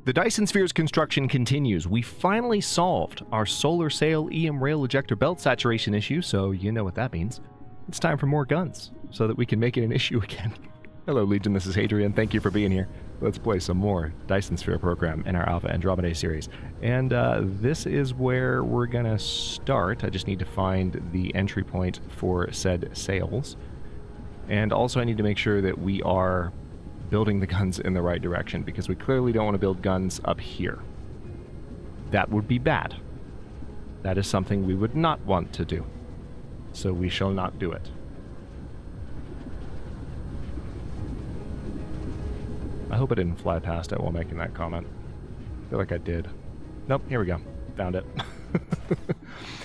The Dyson Sphere's construction continues. We finally solved our solar sail EM rail ejector belt saturation issue, so you know what that means. It's time for more guns, so that we can make it an issue again. Hello Legion, this is Hadrian. Thank you for being here. Let's play some more Dyson Sphere Program in our Alpha Andromedae series. And this is where we're gonna start. I just need to find the entry point for said sails. And also I need to make sure that we are building the guns in the right direction, because we clearly don't want to build guns up here. That would be bad. That is something we would not want to do. So we shall not do it. I hope I didn't fly past it while making that comment. I feel like I did. Nope, here we go. Found it.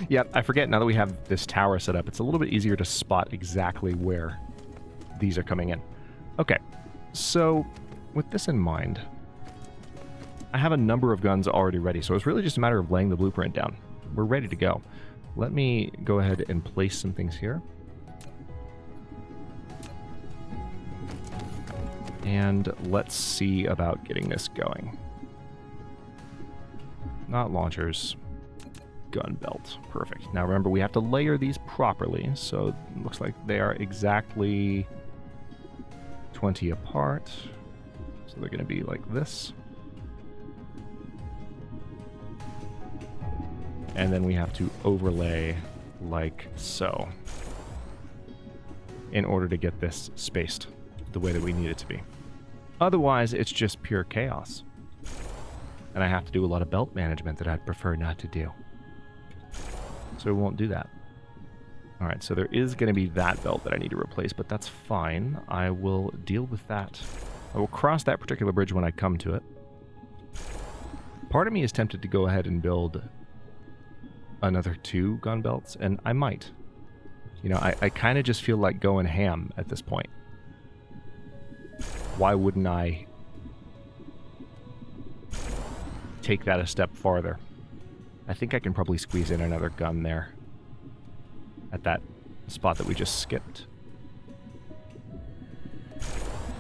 Yeah, I forget now that we have this tower set up, it's a little bit easier to spot exactly where these are coming in. Okay. So, with this in mind, I have a number of guns already ready, so it's really just a matter of laying the blueprint down. We're ready to go. Let me go ahead and place some things here. And let's see about getting this going. Not launchers. Gun belt. Perfect. Now remember, we have to layer these properly, so it looks like they are exactly 20 apart, so they're going to be like this. And then we have to overlay like so in order to get this spaced the way that we need it to be. Otherwise, it's just pure chaos. And I have to do a lot of belt management that I'd prefer not to do. So we won't do that. Alright, so there is going to be that belt that I need to replace, but that's fine. I will deal with that. I will cross that particular bridge when I come to it. Part of me is tempted to go ahead and build another 2 gun belts, and I might. You know, I kind of just feel like going ham at this point. Why wouldn't I take that a step farther? I think I can probably squeeze in another gun there at that spot that we just skipped.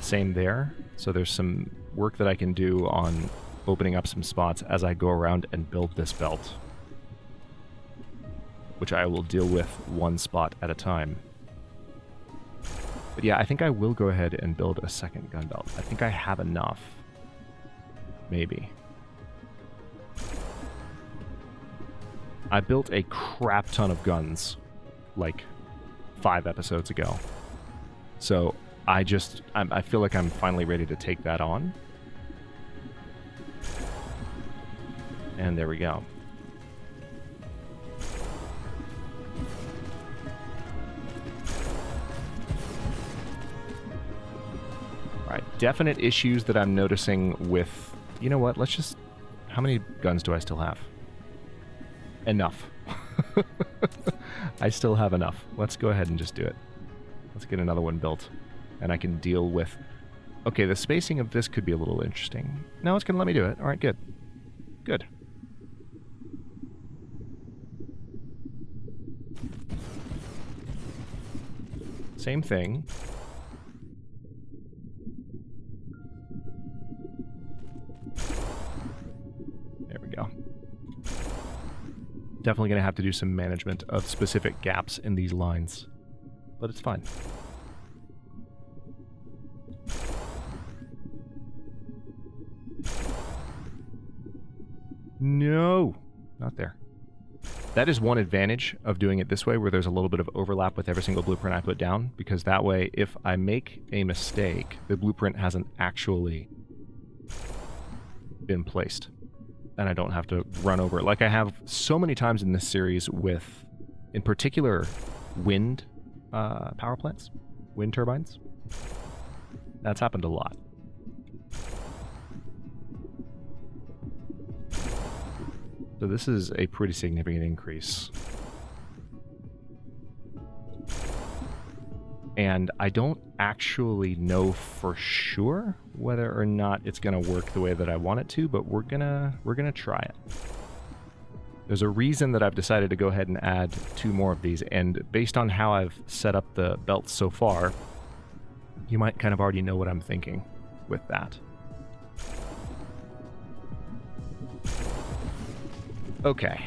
Same there. So there's some work that I can do on opening up some spots as I go around and build this belt, which I will deal with one spot at a time. But yeah, I think I will go ahead and build a second gun belt. I think I have enough. Maybe. I built a crap ton of guns like 5 episodes ago. So I feel like I'm finally ready to take that on. And there we go. Alright, definite issues that I'm noticing with... You know what, let's just... How many guns do I still have? Enough. I still have enough. Let's go ahead and just do it. Let's get another one built. And I can deal with... Okay, the spacing of this could be a little interesting. No, it's going to let me do it. Alright, good. Good. Same thing. There we go. Definitely going to have to do some management of specific gaps in these lines, but it's fine. No, not there. That is one advantage of doing it this way, where there's a little bit of overlap with every single blueprint I put down, because that way, if I make a mistake, the blueprint hasn't actually been placed. And I don't have to run over it. Like I have so many times in this series with, in particular, wind power plants, wind turbines. That's happened a lot. So this is a pretty significant increase. And I don't actually know for sure whether or not it's going to work the way that I want it to, but we're gonna try it. There's a reason that I've decided to go ahead and add 2 more of these, and based on how I've set up the belts so far, you might kind of already know what I'm thinking with that. Okay,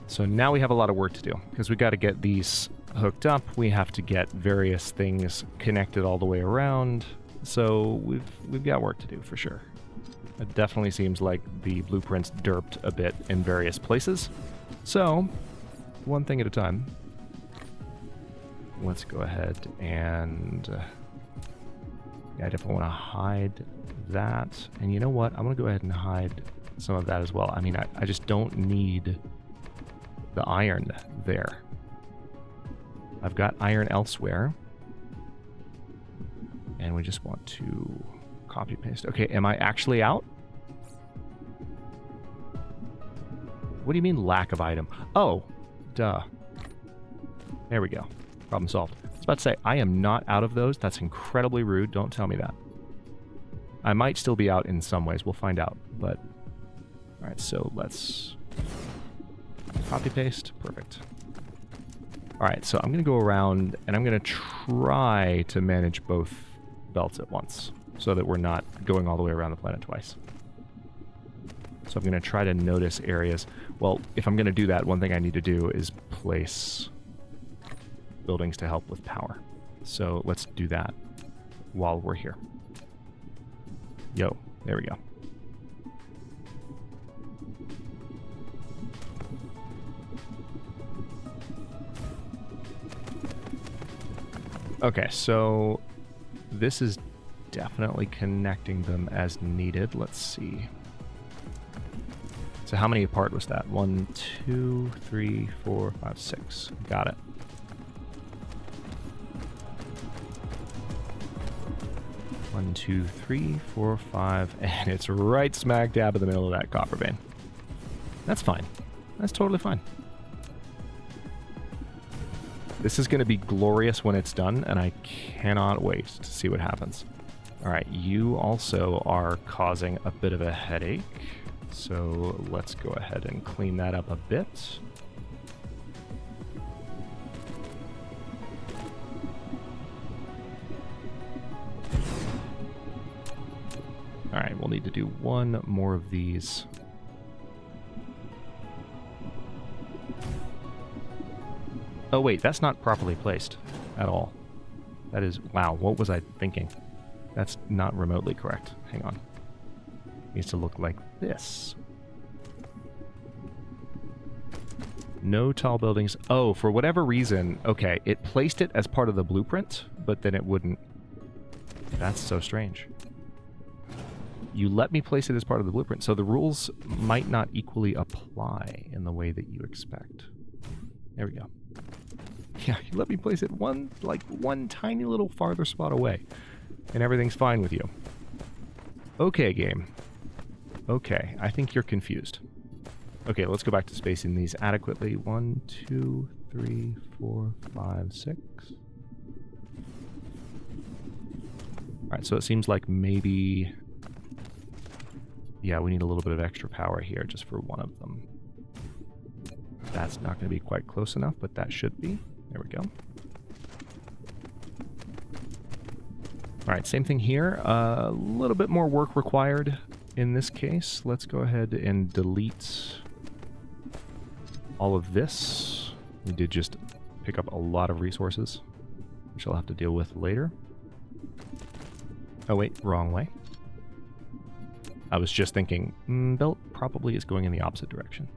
so now we have a lot of work to do because we got to get these hooked up. We have to get various things connected all the way around. So we've got work to do for sure. It definitely seems like the blueprints derped a bit in various places. So, one thing at a time. Let's go ahead and... yeah, I definitely want to hide that. And you know what? I'm going to go ahead and hide some of that as well. I mean, I just don't need the iron there. I've got iron elsewhere. And we just want to copy paste. Okay, am I actually out? What do you mean lack of item? Oh, duh. There we go. Problem solved. I was about to say, I am not out of those. That's incredibly rude. Don't tell me that. I might still be out in some ways. We'll find out. But, all right, so let's copy paste. Perfect. All right, so I'm going to go around and I'm going to try to manage both belts at once so that we're not going all the way around the planet twice. So I'm going to try to notice areas. Well, if I'm going to do that, one thing I need to do is place buildings to help with power. So let's do that while we're here. Yo, there we go. Okay, so this is definitely connecting them as needed. Let's see. So how many apart was that? 1, 2, 3, 4, 5, 6. Got it. One, 2, 3, 4, 5, and it's right smack dab in the middle of that copper vein. That's fine. That's totally fine. This is going to be glorious when it's done, and I cannot wait to see what happens. All right, you also are causing a bit of a headache, so let's go ahead and clean that up a bit. All right, we'll need to do one more of these. Oh wait, that's not properly placed at all. That is, wow, what was I thinking? That's not remotely correct. Hang on. It needs to look like this. No tall buildings. Oh, for whatever reason, okay, it placed it as part of the blueprint, but then it wouldn't. That's so strange. You let me place it as part of the blueprint, so the rules might not equally apply in the way that you expect. There we go. Yeah, you let me place it one tiny little farther spot away, and everything's fine with you. Okay, game. Okay, I think you're confused. Okay, let's go back to spacing these adequately. 1, 2, 3, 4, 5, 6. Alright, so it seems like maybe... yeah, we need a little bit of extra power here just for one of them. That's not going to be quite close enough, but that should be. There we go. Alright, same thing here. A little bit more work required in this case. Let's go ahead and delete all of this. We did just pick up a lot of resources, which I'll have to deal with later. Oh wait, wrong way. I was just thinking, belt probably is going in the opposite direction.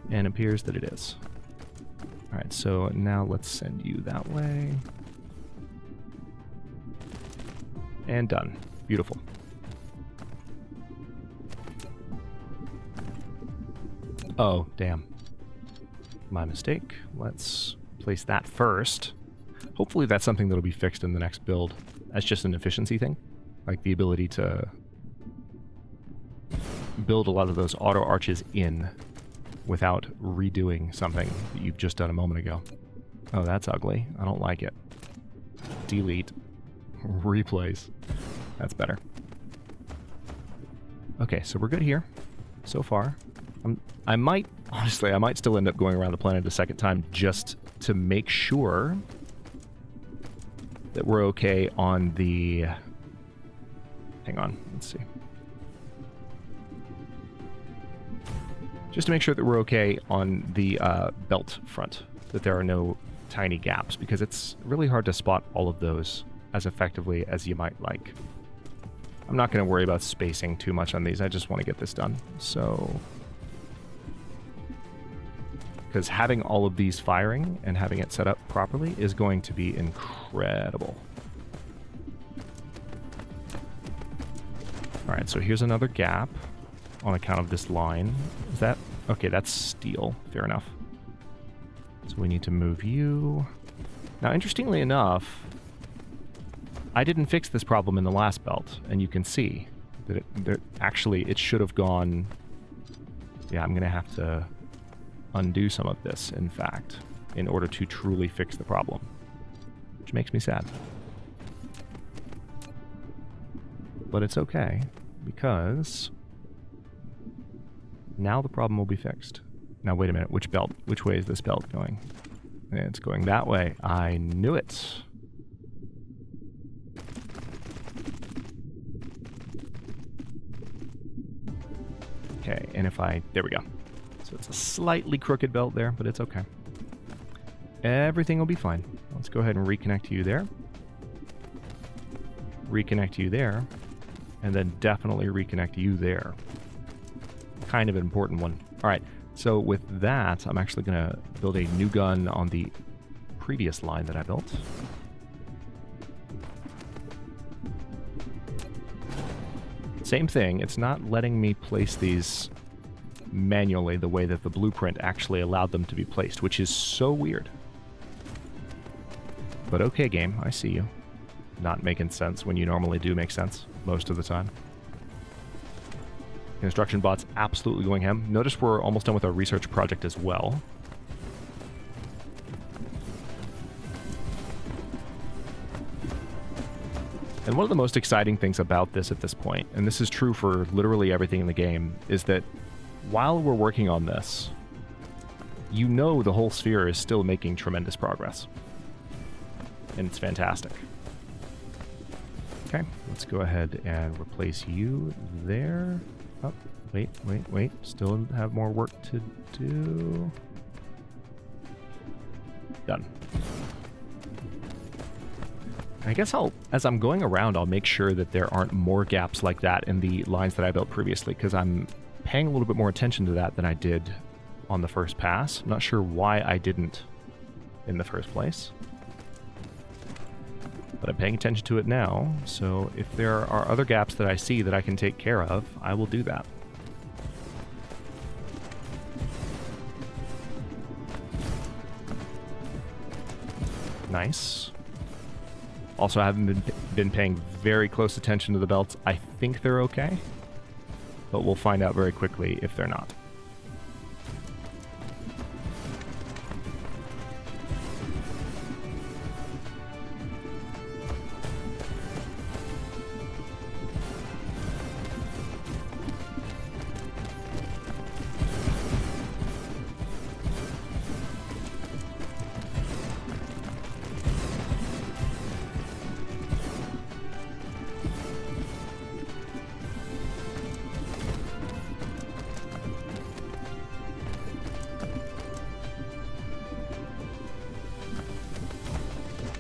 And it appears that it is. Alright, so now let's send you that way. And done. Beautiful. Oh, damn. My mistake. Let's place that first. Hopefully that's something that'll be fixed in the next build. That's just an efficiency thing. Like the ability to build a lot of those auto arches in without redoing something that you've just done a moment ago. Oh, that's ugly. I don't like it. Delete. Replace. That's better. Okay, so we're good here so far. I might, honestly, I might still end up going around the planet a second time just to make sure that we're okay on the... Hang on, let's see. Just to make sure that we're okay on the belt front, that there are no tiny gaps, because it's really hard to spot all of those as effectively as you might like. I'm not going to worry about spacing too much on these. I just want to get this done. So, because having all of these firing and having it set up properly is going to be incredible. All right, so here's another gap on account of this line. Is that... okay, that's steel. Fair enough. So we need to move you. Now, interestingly enough, I didn't fix this problem in the last belt, and you can see that actually it should have gone... yeah, I'm going to have to undo some of this, in fact, in order to truly fix the problem, which makes me sad. But it's okay, because now the problem will be fixed. Now, wait a minute. Which belt? Which way is this belt going? It's going that way. I knew it. Okay, and if I... there we go. So it's a slightly crooked belt there, but it's okay. Everything will be fine. Let's go ahead and reconnect you there. Reconnect you there. And then definitely reconnect you there. Kind of an important one. All right. So with that, I'm actually going to build a new gun on the previous line that I built. Same thing, it's not letting me place these manually the way that the blueprint actually allowed them to be placed, which is so weird. But okay, game, I see you. Not making sense when you normally do make sense, most of the time. Construction bot's absolutely going ham. Notice we're almost done with our research project as well. And one of the most exciting things about this at this point, and this is true for literally everything in the game, is that while we're working on this, you know the whole sphere is still making tremendous progress. And it's fantastic. Okay, let's go ahead and replace you there. Oh, wait. Still have more work to do. Done. I guess as I'm going around, I'll make sure that there aren't more gaps like that in the lines that I built previously, because I'm paying a little bit more attention to that than I did on the first pass. I'm not sure why I didn't in the first place, but I'm paying attention to it now, so if there are other gaps that I see that I can take care of, I will do that. Nice. Also, I haven't been paying very close attention to the belts. I think they're okay, but we'll find out very quickly if they're not.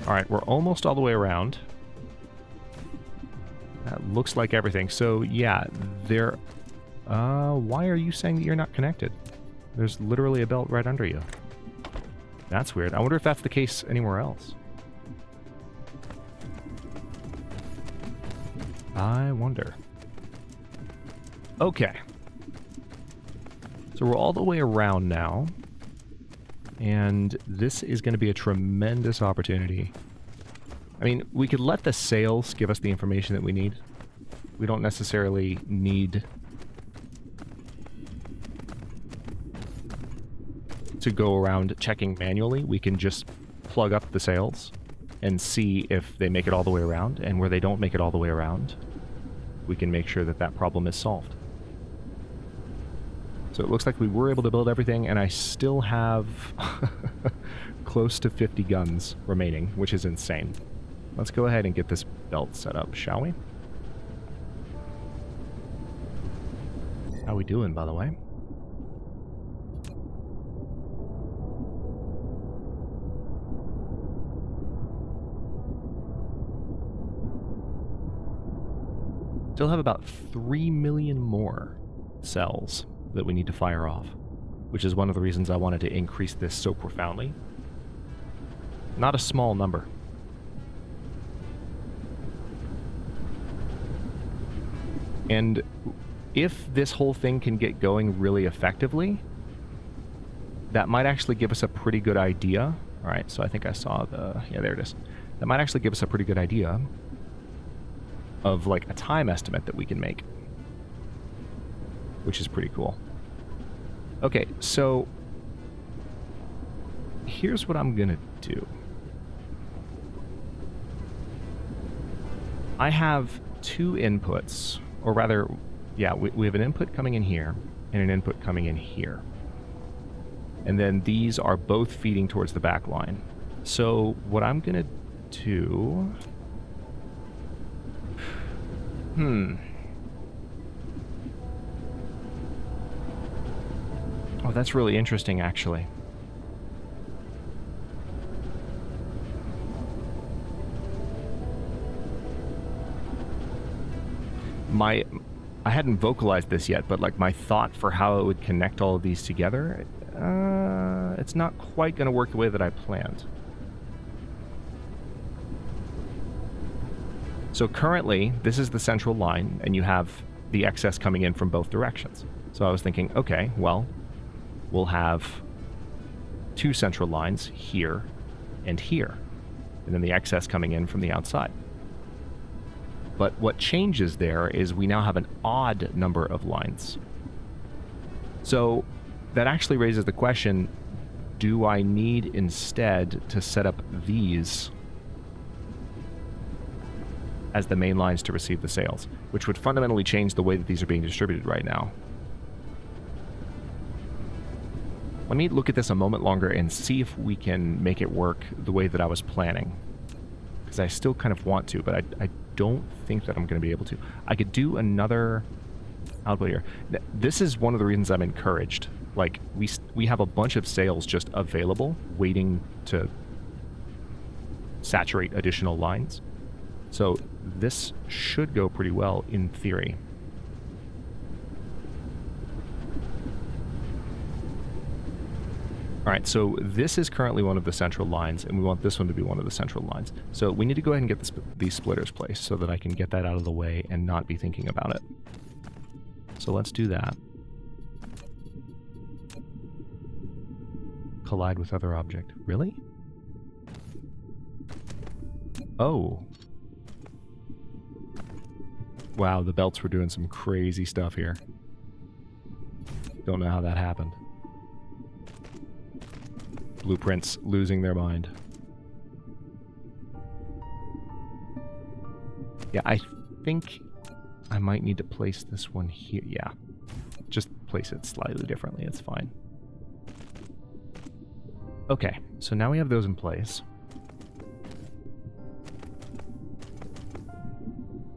Alright, we're almost all the way around. That looks like everything. So, yeah, there... why are you saying that you're not connected? There's literally a belt right under you. That's weird. I wonder if that's the case anywhere else. I wonder. Okay. So we're all the way around now. And this is going to be a tremendous opportunity. I mean, we could let the sails give us the information that we need. We don't necessarily need to go around checking manually. We can just plug up the sails and see if they make it all the way around. And where they don't make it all the way around, we can make sure that that problem is solved. So it looks like we were able to build everything, and I still have close to 50 guns remaining, which is insane. Let's go ahead and get this belt set up, shall we? How we doing, by the way? Still have about 3 million more cells that we need to fire off, which is one of the reasons I wanted to increase this so profoundly. Not a small number. And if this whole thing can get going really effectively, that might actually give us a pretty good idea. All right, so I think I saw the... Yeah, there it is. That might actually give us a pretty good idea of like a time estimate that we can make, which is pretty cool. Okay, so here's what I'm gonna do. I have two inputs, or rather, yeah, we have an input coming in here and an input coming in here. And then these are both feeding towards the back line. So what I'm gonna do... Oh, that's really interesting, actually. I hadn't vocalized this yet, but like my thought for how it would connect all of these together, it's not quite going to work the way that I planned. So currently, this is the central line, and you have the excess coming in from both directions. So I was thinking, okay, well, we'll have two central lines here and here, and then the excess coming in from the outside. But what changes there is we now have an odd number of lines. So that actually raises the question, do I need instead to set up these as the main lines to receive the sales, which would fundamentally change the way that these are being distributed right now? Let me look at this a moment longer and see if we can make it work the way that I was planning. Because I still kind of want to, but I don't think that I'm going to be able to. I could do another output here. This is one of the reasons I'm encouraged. Like, we have a bunch of sales just available, waiting to saturate additional lines. So this should go pretty well in theory. All right, so this is currently one of the central lines, and we want this one to be one of the central lines. So we need to go ahead and get these splitters placed so that I can get that out of the way and not be thinking about it. So let's do that. Collide with other object. Really? Oh. Wow, the belts were doing some crazy stuff here. Don't know how that happened. Blueprints losing their mind. Yeah, I think I might need to place this one here. Yeah, just place it slightly differently. It's fine. Okay, so now we have those in place.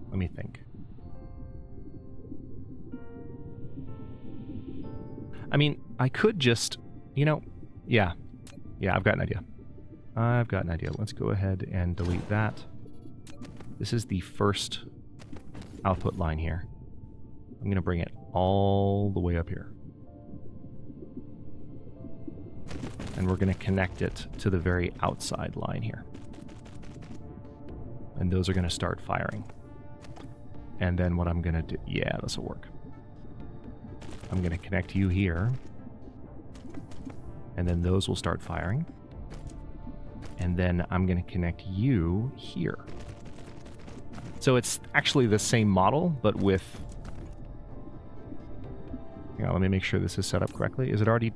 Let me think. I mean, I could just, you know, yeah, I've got an idea. Let's go ahead and delete that. This is the first output line here. I'm going to bring it all the way up here. And we're going to connect it to the very outside line here. And those are going to start firing. And then what I'm going to do... Yeah, this will work. I'm going to connect you here. And then those will start firing. And then I'm going to connect you here. So it's actually the same model, but with... Hang on, let me make sure this is set up correctly. Is it already...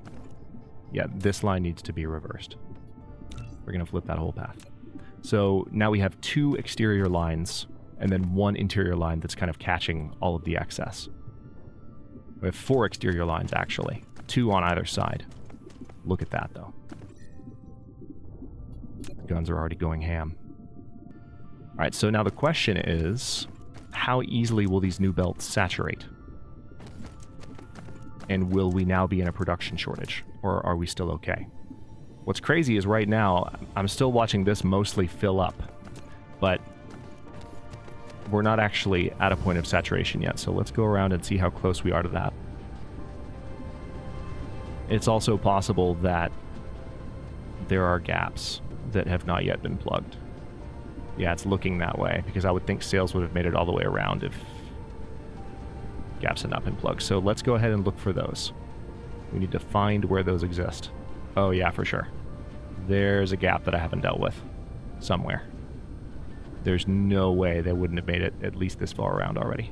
Yeah, this line needs to be reversed. We're going to flip that whole path. So now we have two exterior lines, and then one interior line that's kind of catching all of the excess. We have 4 exterior lines, actually. 2 on either side. Look at that, though. The guns are already going ham. All right, so now the question is, how easily will these new belts saturate? And will we now be in a production shortage? Or are we still okay? What's crazy is right now, I'm still watching this mostly fill up. But we're not actually at a point of saturation yet, so let's go around and see how close we are to that. It's also possible that there are gaps that have not yet been plugged. Yeah, it's looking that way, because I would think sails would have made it all the way around if gaps had not been plugged. So let's go ahead and look for those. We need to find where those exist. Oh yeah, for sure. There's a gap that I haven't dealt with somewhere. There's no way they wouldn't have made it at least this far around already.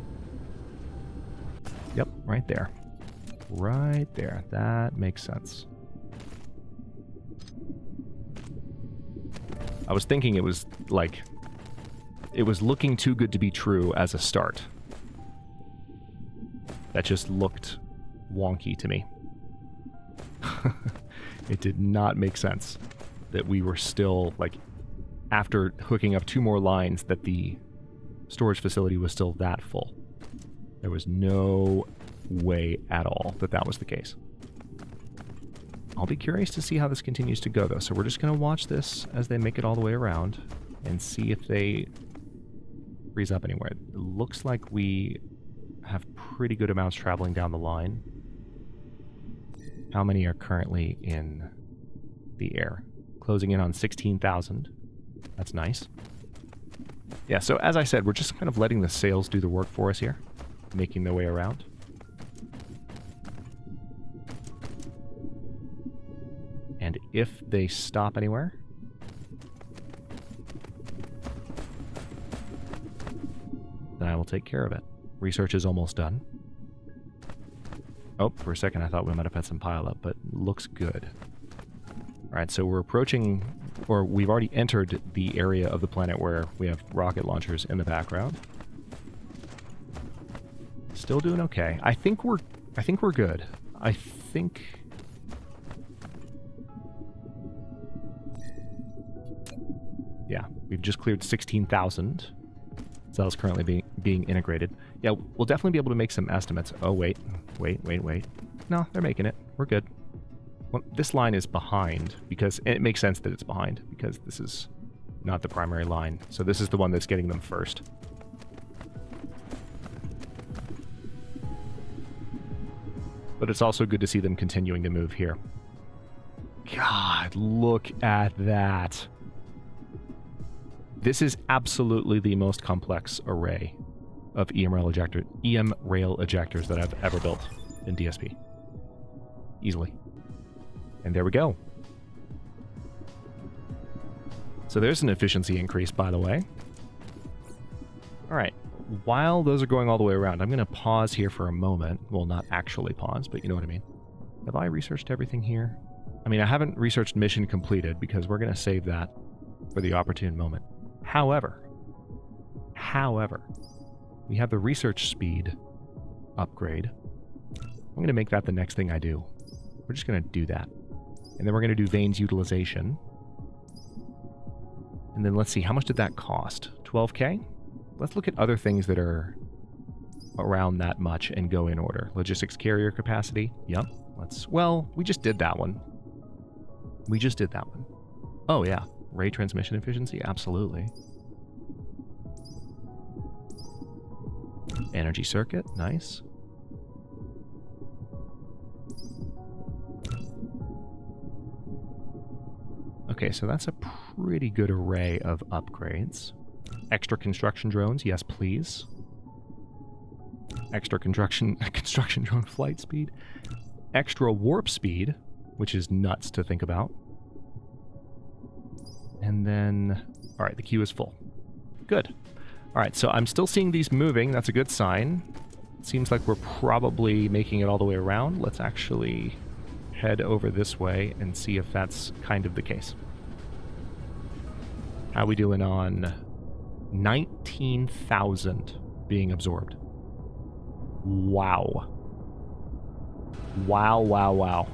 Yep, right there. Right there. That makes sense. I was thinking it was like... it was looking too good to be true as a start. That just looked wonky to me. It did not make sense that we were still, like, after hooking up 2 more lines, that the storage facility was still that full. There was no way at all that that was the case. I'll be curious to see how this continues to go, though. So we're just going to watch this as they make it all the way around and see if they freeze up anywhere. It looks like we have pretty good amounts traveling down the line. How many are currently in the air? Closing in on 16,000. That's nice. Yeah, so as I said, we're just kind of letting the sails do the work for us here, making their way around. And if they stop anywhere, then I will take care of it. Research is almost done. Oh, for a second I thought we might have had some pileup, but looks good. Alright, so we're approaching, or we've already entered the area of the planet where we have rocket launchers in the background. Still doing okay. I think we're good. I think... yeah, we've just cleared 16,000 cells currently being integrated. Yeah, we'll definitely be able to make some estimates. Oh, wait. No, they're making it. We're good. Well, this line is behind, because it makes sense that it's behind, because this is not the primary line. So this is the one that's getting them first. But it's also good to see them continuing to move here. God, look at that. This is absolutely the most complex array of EM rail ejectors that I've ever built in DSP. Easily. And there we go. So there's an efficiency increase, by the way. Alright, while those are going all the way around, I'm going to pause here for a moment. Well, not actually pause, but you know what I mean. Have I researched everything here? I mean, I haven't researched mission completed, because we're going to save that for the opportune moment. However, we have the research speed upgrade. I'm going to make that the next thing I do. We're just going to do that. And then we're going to do veins utilization. And then let's see, how much did that cost? 12K? Let's look at other things that are around that much and go in order. Logistics carrier capacity. Yep. Well, we just did that one. Oh, yeah. Ray transmission efficiency? Absolutely. Energy circuit? Nice. Okay, so that's a pretty good array of upgrades. Extra construction drones? Yes, please. Extra construction drone flight speed. Extra warp speed, which is nuts to think about. And then... alright, the queue is full. Good. Alright, so I'm still seeing these moving. That's a good sign. Seems like we're probably making it all the way around. Let's actually head over this way and see if that's kind of the case. How we doing on 19,000 being absorbed? Wow. Wow.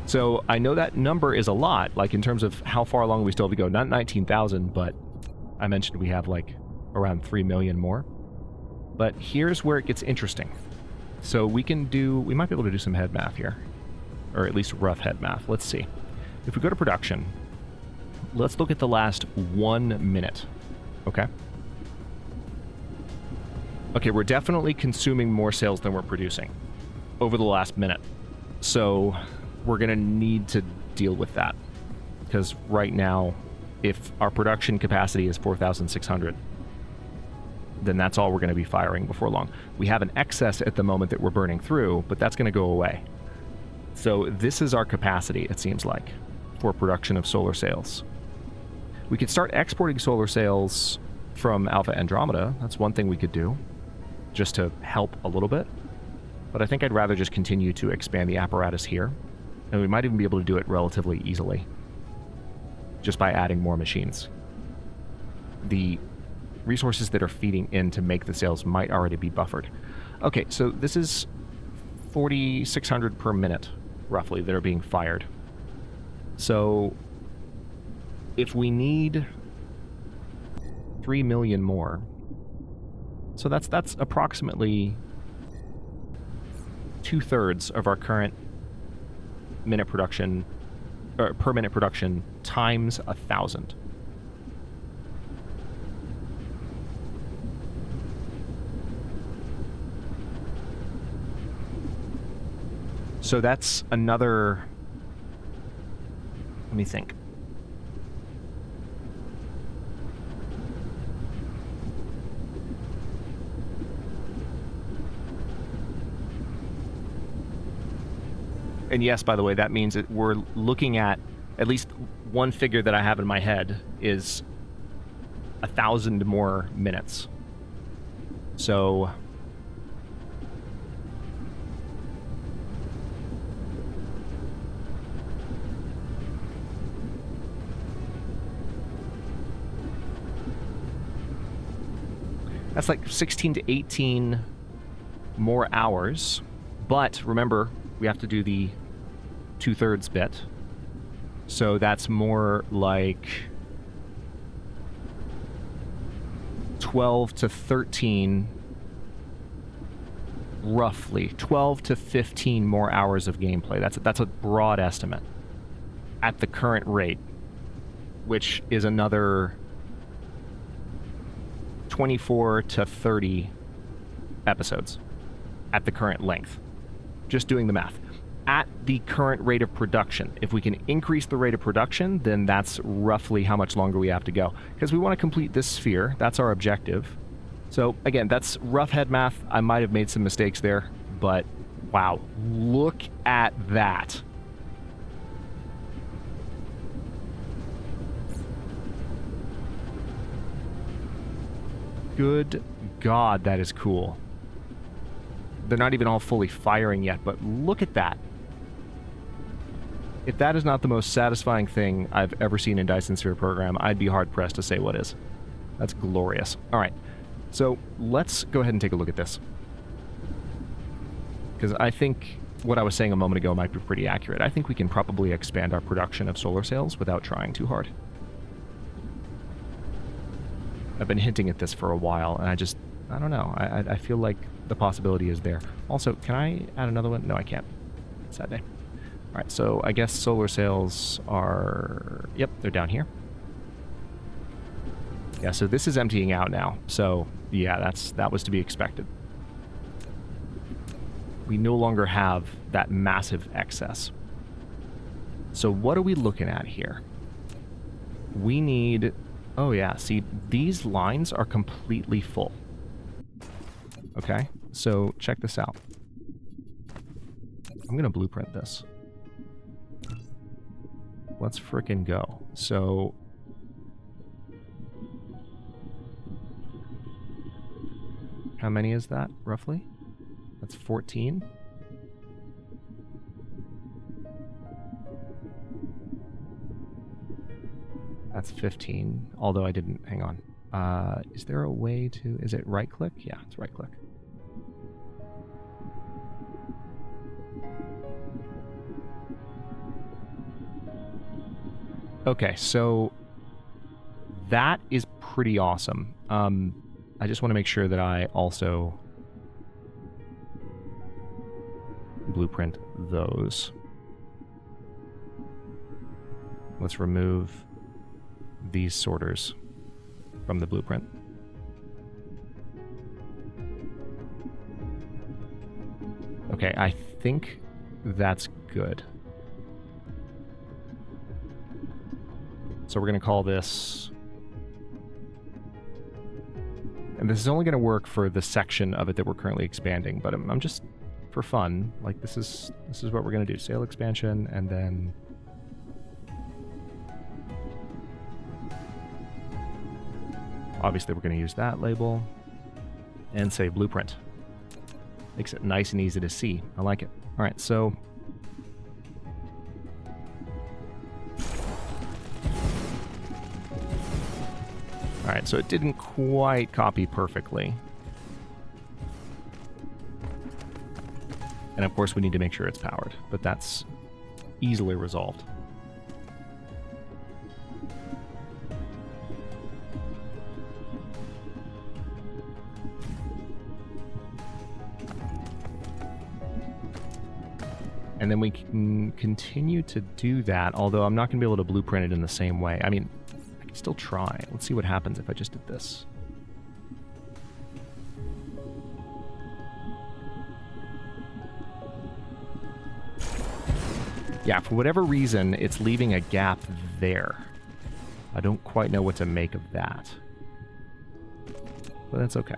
So I know that number is a lot, like in terms of how far along we still have to go. Not 19,000, but I mentioned we have like around 3 million more. But here's where it gets interesting. So we might be able to do some head math here. Or at least rough head math. Let's see. If we go to production, let's look at the last 1 minute Okay. Okay, we're definitely consuming more cells than we're producing over the last minute. So we're going to need to deal with that. Because right now, if our production capacity is 4,600, then that's all we're going to be firing before long. We have an excess at the moment that we're burning through, but that's going to go away. So this is our capacity, it seems like, for production of solar sails. We could start exporting solar sails from Alpha Andromeda. That's one thing we could do, just to help a little bit. But I think I'd rather just continue to expand the apparatus here. And we might even be able to do it relatively easily, just by adding more machines. The resources that are feeding in to make the sails might already be buffered. Okay, so this is 4,600 per minute, roughly, that are being fired. So if we need 3 million more, so that's approximately 2/3 of our current minute production, or per minute production, times 1,000. So that's another, let me think. And yes, by the way, that means that we're looking at least one figure that I have in my head is 1,000 more minutes. So that's like 16 to 18 more hours. But remember, we have to do the 2/3 bit. So that's more like 12 to 13, roughly 12 to 15 more hours of gameplay. That's a broad estimate at the current rate, which is another 24 to 30 episodes at the current length. Just doing the math. At the current rate of production, if we can increase the rate of production, then that's roughly how much longer we have to go. Because we want to complete this sphere. That's our objective. So again, that's rough head math. I might have made some mistakes there, but wow, look at that. Good God, that is cool. They're not even all fully firing yet, but look at that. If that is not the most satisfying thing I've ever seen in Dyson Sphere Program, I'd be hard-pressed to say what is. That's glorious. All right, so let's go ahead and take a look at this. Because I think what I was saying a moment ago might be pretty accurate. I think we can probably expand our production of solar sails without trying too hard. I've been hinting at this for a while, and I don't know. I feel like the possibility is there. Also, can I add another one? No, I can't. Sad day. All right, so I guess solar sails are... Yep, they're down here. Yeah, so this is emptying out now. So, yeah, that was to be expected. We no longer have that massive excess. So what are we looking at here? We need... Oh, yeah, see, these lines are completely full. Okay, so check this out. I'm gonna blueprint this. Let's frickin' go. So... How many is that, roughly? That's 14. That's 15, although I didn't, hang on. Is there a way to, is it right click? Yeah, it's right click. Okay, so that is pretty awesome. I just want to make sure that I also blueprint those. Let's remove these sorters. from the blueprint. Okay, I think that's good. So we're going to call this... And this is only going to work for the section of it that we're currently expanding, but I'm just, for fun, like this is what we're going to do. Sail expansion, and then... Obviously we're going to use that label, and say blueprint. Makes it nice and easy to see. I like it. All right, so... All right, so it didn't quite copy perfectly. And of course we need to make sure it's powered, but that's easily resolved. And then we can continue to do that, although I'm not going to be able to blueprint it in the same way. I mean, I can still try. Let's see what happens if I just did this. Yeah, for whatever reason, it's leaving a gap there. I don't quite know what to make of that. But that's okay.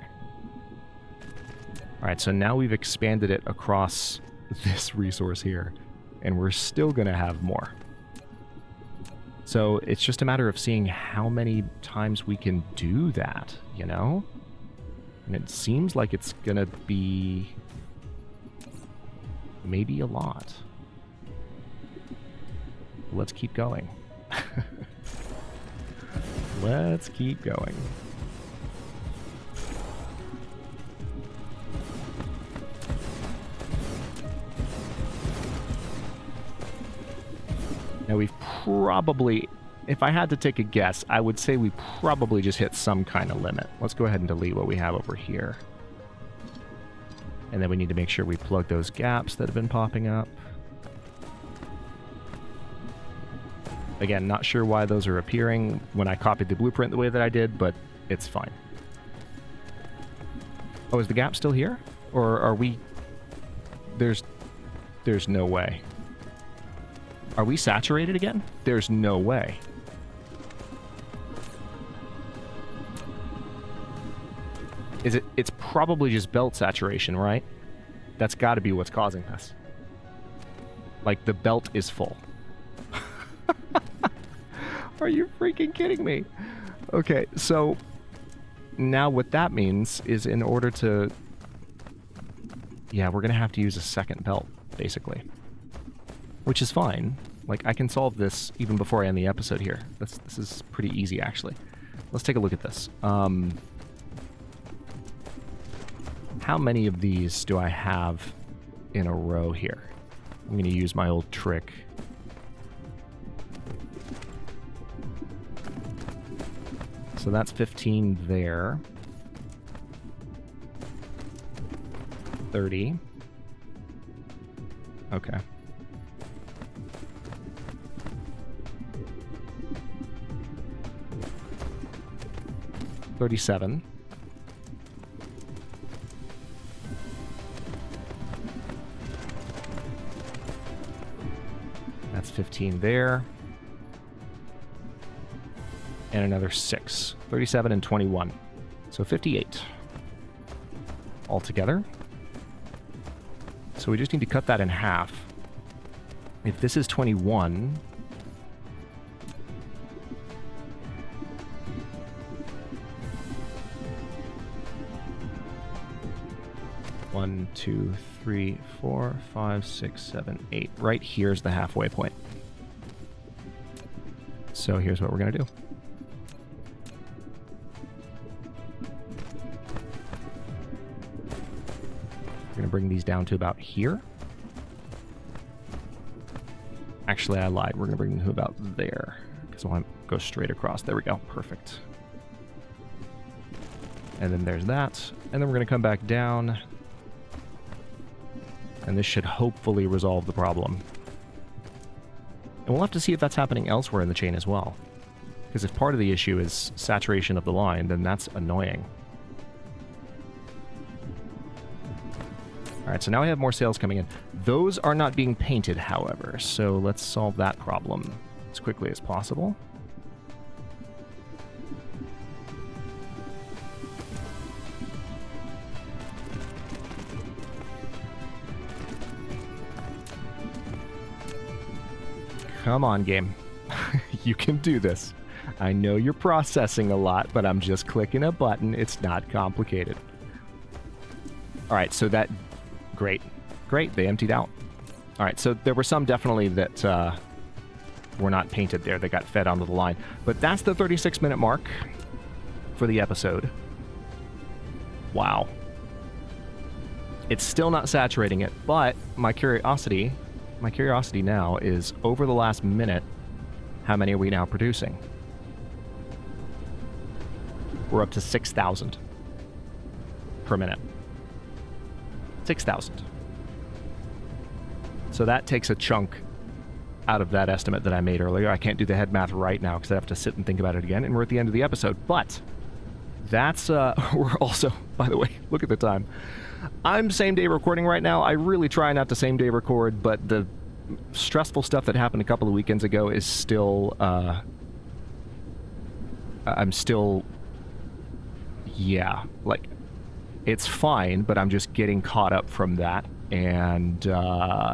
All right, so now we've expanded it across this resource here, and we're still going to have more. So it's just a matter of seeing how many times we can do that, you know? And it seems like it's going to be maybe a lot. Let's keep going. Let's keep going. Now we've probably, if I had to take a guess, I would say we probably just hit some kind of limit. Let's go ahead and delete what we have over here. And then we need to make sure we plug those gaps that have been popping up. Again, not sure why those are appearing when I copied the blueprint the way that I did, but it's fine. Oh, is the gap still here? Or are we... There's no way. Are we saturated again? There's no way. Is it? It's probably just belt saturation, right? That's got to be what's causing this. Like, the belt is full. Are you freaking kidding me? Okay, so now what that means is in order to... Yeah, we're going to have to use a second belt, basically. Which is fine. Like, I can solve this even before I end the episode here. This is pretty easy, actually. Let's take a look at this. How many of these do I have in a row here? I'm going to use my old trick. So that's 15 there. 30. Okay. 37. That's 15 there. And another 6. 37 and 21. So 58 altogether. So we just need to cut that in half. If this is 21... One, two, three, 4, 5, 6, 7, 8. Right here's the halfway point. So here's what we're going to do. We're going to bring these down to about here. Actually, I lied. We're going to bring them to about there, because I want to go straight across. There we go. Perfect. And then there's that. And then we're going to come back down. And this should hopefully resolve the problem. And we'll have to see if that's happening elsewhere in the chain as well. Because if part of the issue is saturation of the line, then that's annoying. All right, so now we have more sails coming in. Those are not being painted, however, so let's solve that problem as quickly as possible. Come on, game. You can do this. I know you're processing a lot, but I'm just clicking a button. It's not complicated. All right, so that... Great. Great, they emptied out. All right, so there were some definitely that were not painted there. They got fed onto the line. But that's the 36-minute mark for the episode. Wow. It's still not saturating it, but my curiosity now is, over the last minute, how many are we now producing? We're up to 6,000 per minute. 6,000. So that takes a chunk out of that estimate that I made earlier. I can't do the head math right now because I have to sit and think about it again, and we're at the end of the episode. But that's, we're also, by the way, look at the time. I'm same-day recording right now. I really try not to same-day record, but the stressful stuff that happened a couple of weekends ago is still, I'm still, yeah, like, it's fine, but I'm just getting caught up from that, and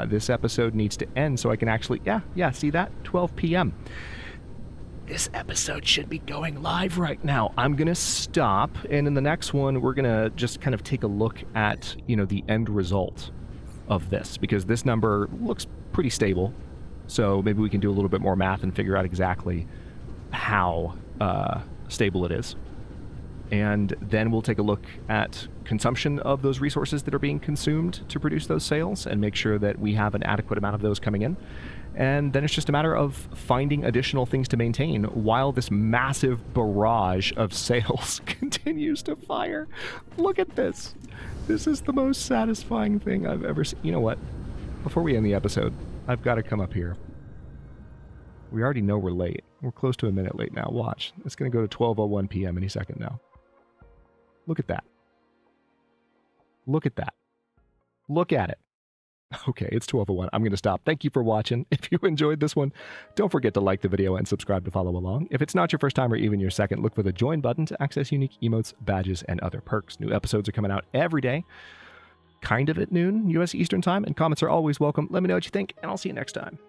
this episode needs to end so I can actually, yeah, see that? 12 p.m. This episode should be going live right now. I'm going to stop, and in the next one, we're going to just kind of take a look at, you know, the end result of this, because this number looks pretty stable, so maybe we can do a little bit more math and figure out exactly how stable it is. And then we'll take a look at consumption of those resources that are being consumed to produce those sails and make sure that we have an adequate amount of those coming in. And then it's just a matter of finding additional things to maintain while this massive barrage of sails continues to fire. Look at this. This is the most satisfying thing I've ever seen. You know what? Before we end the episode, I've got to come up here. We already know we're late. We're close to a minute late now. Watch. It's going to go to 12:01 p.m. any second now. Look at that. Look at that. Look at it. Okay, it's 12:01. I'm going to stop. Thank you for watching. If you enjoyed this one, don't forget to like the video and subscribe to follow along. If it's not your first time or even your second, look for the join button to access unique emotes, badges, and other perks. New episodes are coming out every day, kind of at noon, U.S. Eastern Time, and comments are always welcome. Let me know what you think, and I'll see you next time.